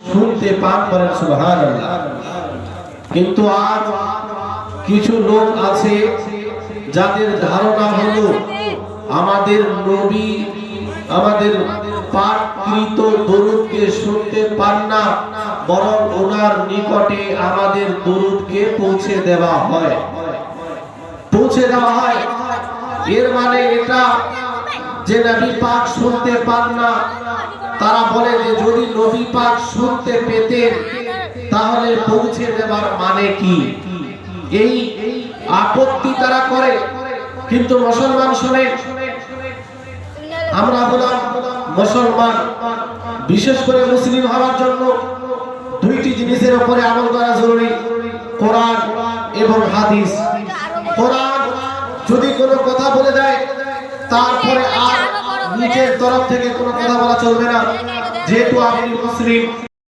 শুনতে পান, বলেন সুবহানাল্লাহ। কিন্তু আজ কিছু লোক আছে যাদের ধারণা হলো আমাদের নবী আমাদের পাঠকৃত দরুদকে শুনতে পান না, বরং ওনার নিকটে আমাদের দরুদকে পৌঁছে দেওয়া হয়। এর মানে এটা যে নবী পাক শুনতে পান না। তারা বলে যে যদি নবী পাক শুনতে পেতেন তাহলে পৌঁছে দেওয়ার মানে কি? এই আপত্তি তারা করে। কিন্তু মুসলমান শুনে, আমরা বললাম মুসলমান বিশেষ করে মুসলিম হওয়ার জন্য দুইটি জিনিসের উপরে আমল করা জরুরি, কোরআন এবং হাদিস। কোরআন যদি কোনো কথা বলে দেয় তারপরে আর নিজের তরফ থেকে কোনো কথা বলা চলবে না, যেহেতু আপনি মুসলিম।